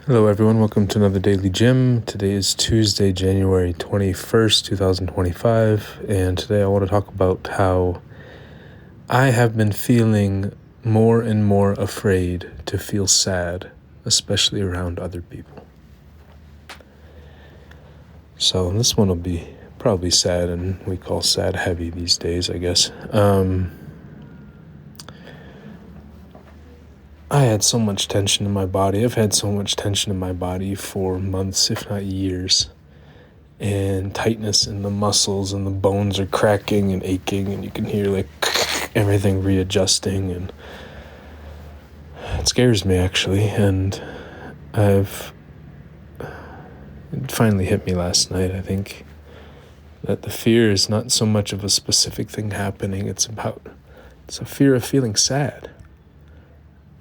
Hello everyone, welcome to another Daily Gym. Today is Tuesday, January 21st, 2025, and today I want to talk about how I have been feeling more and more afraid to feel sad, especially around other people. So this one will be probably sad, and we call sad heavy these days, I guess. I had so much tension in my body. I've had so much tension in my body for months, if not years. And tightness in the muscles, and the bones are cracking and aching, and you can hear like everything readjusting, and it scares me actually. And it finally hit me last night, I think, that the fear is not so much of a specific thing happening. It's a fear of feeling sad,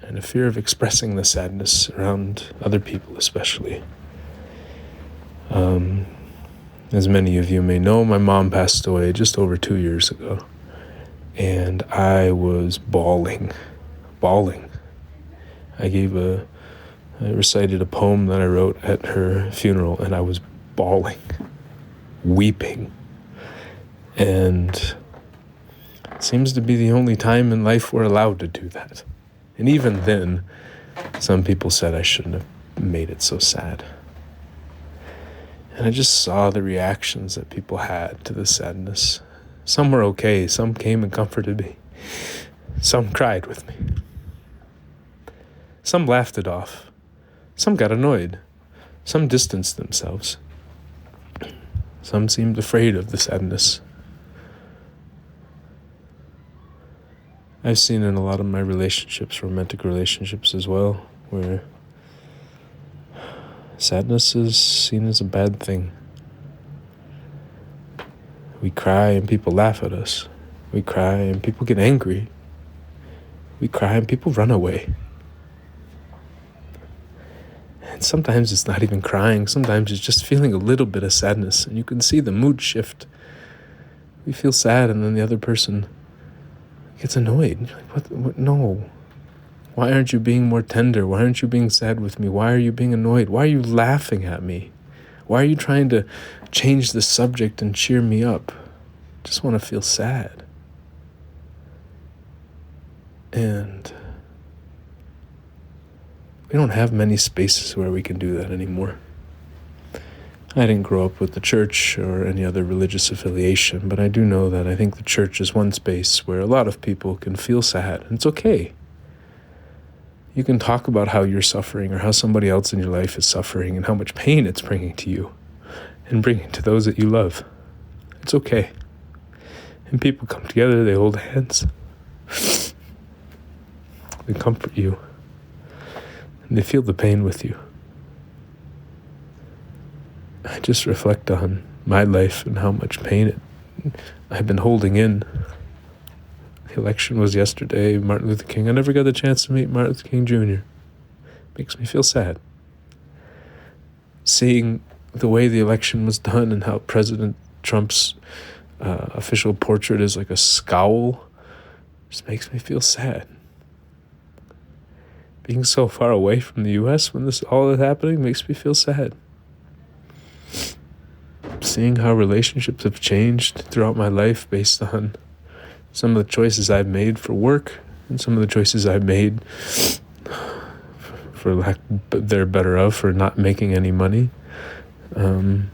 and a fear of expressing the sadness around other people, especially. As many of you may know, my mom passed away just over 2 years ago, and I was bawling. I recited a poem that I wrote at her funeral, and I was bawling, weeping. And it seems to be the only time in life we're allowed to do that. And even then, some people said I shouldn't have made it so sad. And I just saw the reactions that people had to the sadness. Some were okay. Some came and comforted me. Some cried with me. Some laughed it off. Some got annoyed. Some distanced themselves. Some seemed afraid of the sadness. I've seen in a lot of my relationships, romantic relationships as well, where sadness is seen as a bad thing. We cry and people laugh at us. We cry and people get angry. We cry and people run away. And sometimes it's not even crying. Sometimes it's just feeling a little bit of sadness, and you can see the mood shift. We feel sad, and then the other person gets annoyed. You're like, what? No. Why aren't you being more tender? Why aren't you being sad with me? Why are you being annoyed? Why are you laughing at me? Why are you trying to change the subject and cheer me up? I just want to feel sad. And we don't have many spaces where we can do that anymore. I didn't grow up with the church or any other religious affiliation, but I do know that I think the church is one space where a lot of people can feel sad. And it's okay. You can talk about how you're suffering or how somebody else in your life is suffering and how much pain it's bringing to you and bringing to those that you love. It's okay. And people come together, they hold hands, they comfort you, and they feel the pain with you. I just reflect on my life and how much pain I've been holding in. The election was yesterday, Martin Luther King. I never got the chance to meet Martin Luther King Jr. Makes me feel sad. Seeing the way the election was done and how President Trump's official portrait is like a scowl just makes me feel sad. Being so far away from the U.S. when this all is happening makes me feel sad. Seeing how relationships have changed throughout my life based on some of the choices I've made for work and some of the choices I've made for lack thereof for not making any money. It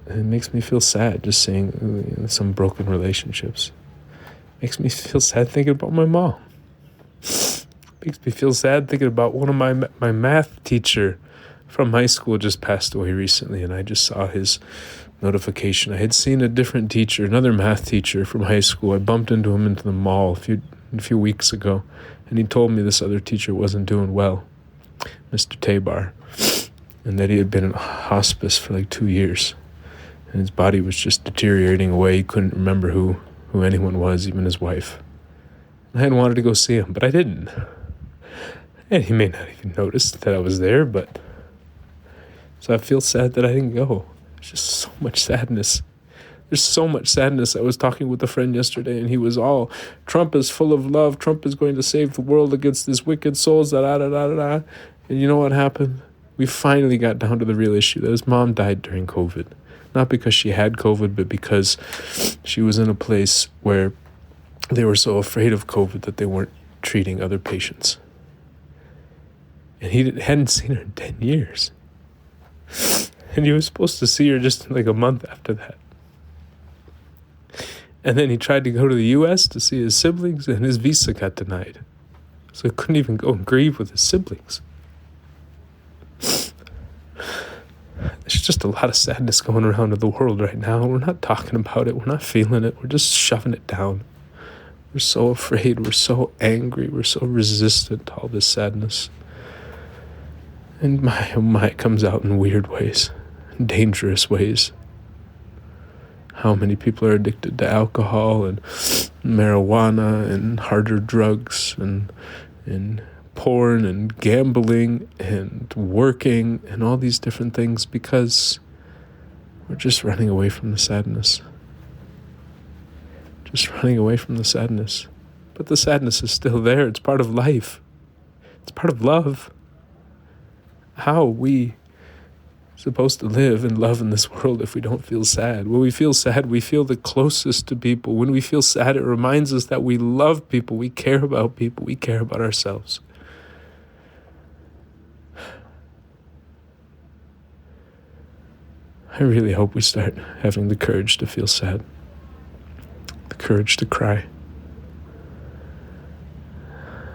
makes me feel sad just seeing some broken relationships. Makes me feel sad thinking about my mom. Makes me feel sad thinking about one of my math teacher from high school just passed away recently, and I just saw his notification. I had seen a different teacher, another math teacher from high school. I bumped into him into the mall a few weeks ago, and he told me this other teacher wasn't doing well, Mr. Tabar, and that he had been in hospice for like 2 years, and his body was just deteriorating away. He couldn't remember who anyone was, even his wife. I had wanted to go see him, but I didn't. And he may not even notice that I was there, but so I feel sad that I didn't go. There's just so much sadness There's so much sadness. I was talking with a friend yesterday, and he was all, Trump is full of love. Trump is going to save the world against these wicked souls, da da da da da. And you know what happened? We finally got down to the real issue, that his mom died during COVID. Not because she had COVID, but because she was in a place where they were so afraid of COVID that they weren't treating other patients. And he hadn't seen her in 10 years. And he was supposed to see her just like a month after that. And then he tried to go to the U.S. to see his siblings, and his visa got denied. So he couldn't even go and grieve with his siblings. There's just a lot of sadness going around in the world right now. We're not talking about it. We're not feeling it. We're just shoving it down. We're so afraid. We're so angry. We're so resistant to all this sadness. And my, it comes out in weird ways, dangerous ways. How many people are addicted to alcohol and marijuana and harder drugs and porn and gambling and working and all these different things because we're just running away from the sadness. Just running away from the sadness. But the sadness is still there. It's part of life. It's part of love. How are we supposed to live and love in this world if we don't feel sad? When we feel sad, we feel the closest to people. When we feel sad, it reminds us that we love people, we care about people, we care about ourselves. I really hope we start having the courage to feel sad, the courage to cry.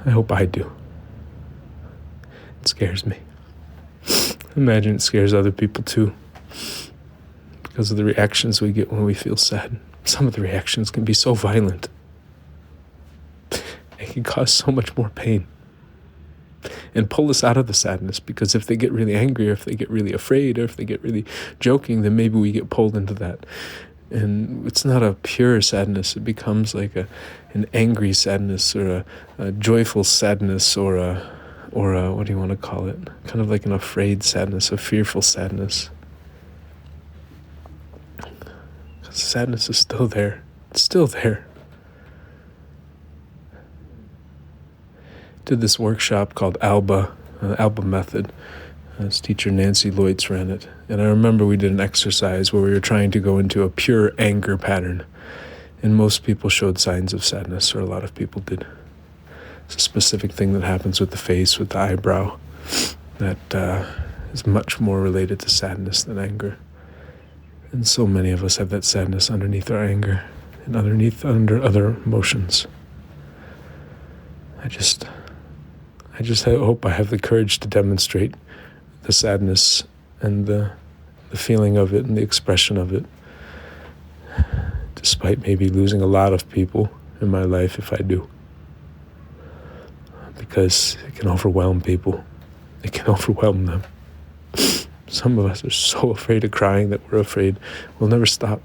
I hope I do. It scares me. Imagine it scares other people too, because of the reactions we get when we feel sad. Some of the reactions can be so violent. It can cause so much more pain and pull us out of the sadness, because if they get really angry, or if they get really afraid, or if they get really joking, then maybe we get pulled into that. And it's not a pure sadness. It becomes like an angry sadness, or a joyful sadness, or a what do you want to call it? Kind of like an afraid sadness, a fearful sadness. Because sadness is still there. It's still there. Did this workshop called ALBA Method. This teacher Nancy Lloyds ran it. And I remember we did an exercise where we were trying to go into a pure anger pattern. And most people showed signs of sadness, or a lot of people did. It's a specific thing that happens with the face, with the eyebrow, that is much more related to sadness than anger. And so many of us have that sadness underneath our anger and under other emotions. I just hope I have the courage to demonstrate the sadness and the feeling of it and the expression of it, despite maybe losing a lot of people in my life if I do. Because it can overwhelm people. It can overwhelm them. Some of us are so afraid of crying that we're afraid we'll never stop.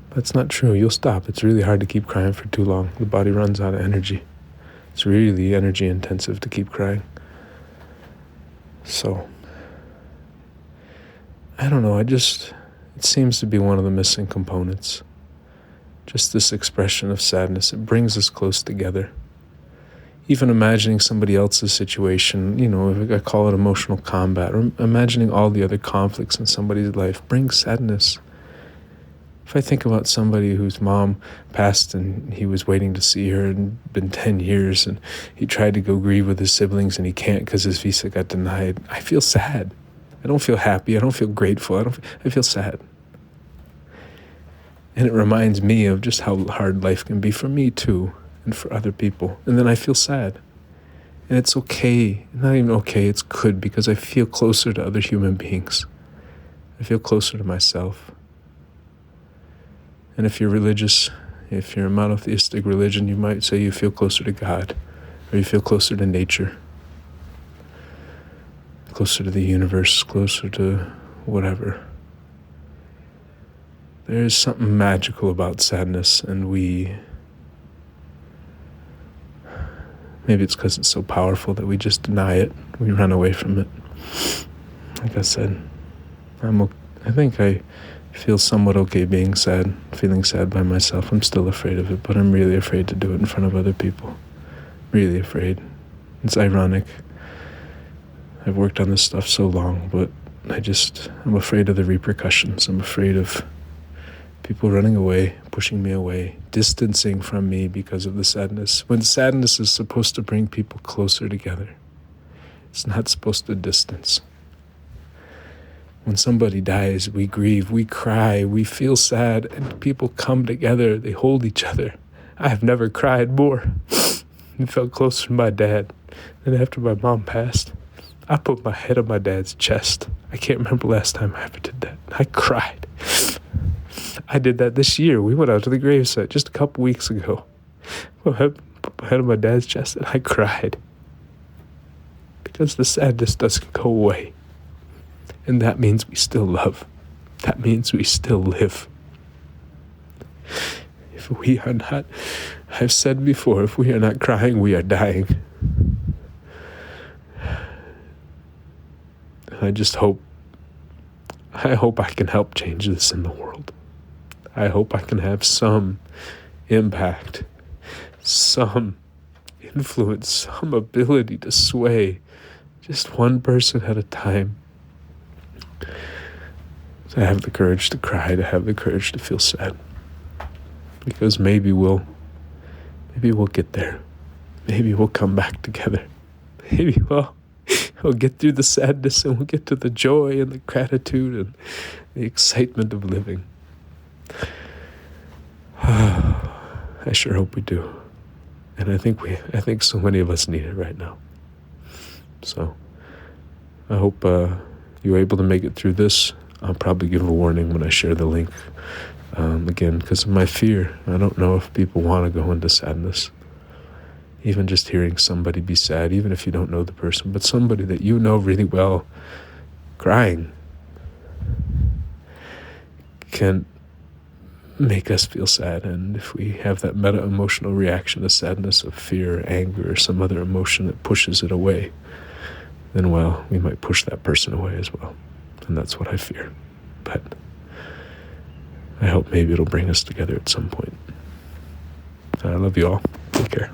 But it's not true. You'll stop. It's really hard to keep crying for too long. The body runs out of energy. It's really energy intensive to keep crying. So, I don't know. It seems to be one of the missing components. Just this expression of sadness, it brings us close together. Even imagining somebody else's situation, I call it emotional combat, or imagining all the other conflicts in somebody's life brings sadness. If I think about somebody whose mom passed and he was waiting to see her and been 10 years, and he tried to go grieve with his siblings and he can't because his visa got denied, I feel sad. I don't feel happy. I don't feel grateful. I feel sad. And it reminds me of just how hard life can be for me too, and for other people. And then I feel sad. And it's okay. Not even okay, it's good, because I feel closer to other human beings. I feel closer to myself. And if you're religious, if you're a monotheistic religion, you might say you feel closer to God, or you feel closer to nature, closer to the universe, closer to whatever. There's something magical about sadness, and maybe it's because it's so powerful that we just deny it. We run away from it. Like I said, I'm I think I feel somewhat okay being sad, feeling sad by myself. I'm still afraid of it, but I'm really afraid to do it in front of other people. Really afraid. It's ironic. I've worked on this stuff so long, but I'm afraid of the repercussions. I'm afraid of people running away, pushing me away, distancing from me because of the sadness. When sadness is supposed to bring people closer together, it's not supposed to distance. When somebody dies, we grieve, we cry, we feel sad, and people come together, they hold each other. I have never cried more and felt closer to my dad than after my mom passed. I put my head on my dad's chest. I can't remember the last time I ever did that. I cried. I did that this year. We went out to the gravesite just a couple weeks ago. I put my head on my dad's chest and I cried. Because the sadness doesn't go away. And that means we still love. That means we still live. If we are not, I've said before, if we are not crying, we are dying. I hope I can help change this in the world. I hope I can have some impact, some influence, some ability to sway just one person at a time. To have the courage to cry, to have the courage to feel sad. Because maybe we'll get there. Maybe we'll come back together. Maybe we'll get through the sadness and we'll get to the joy and the gratitude and the excitement of living. I sure hope we do. And I think so many of us need it right now. So I hope you're able to make it through this. I'll probably give a warning when I share the link. Again, because of my fear. I don't know if people want to go into sadness. Even just hearing somebody be sad, even if you don't know the person, but somebody that you know really well crying can make us feel sad. And if we have that meta-emotional reaction to sadness of fear, anger, or some other emotion that pushes it away, then, well, we might push that person away as well. And that's what I fear. But I hope maybe it'll bring us together at some point. I love you all. Take care.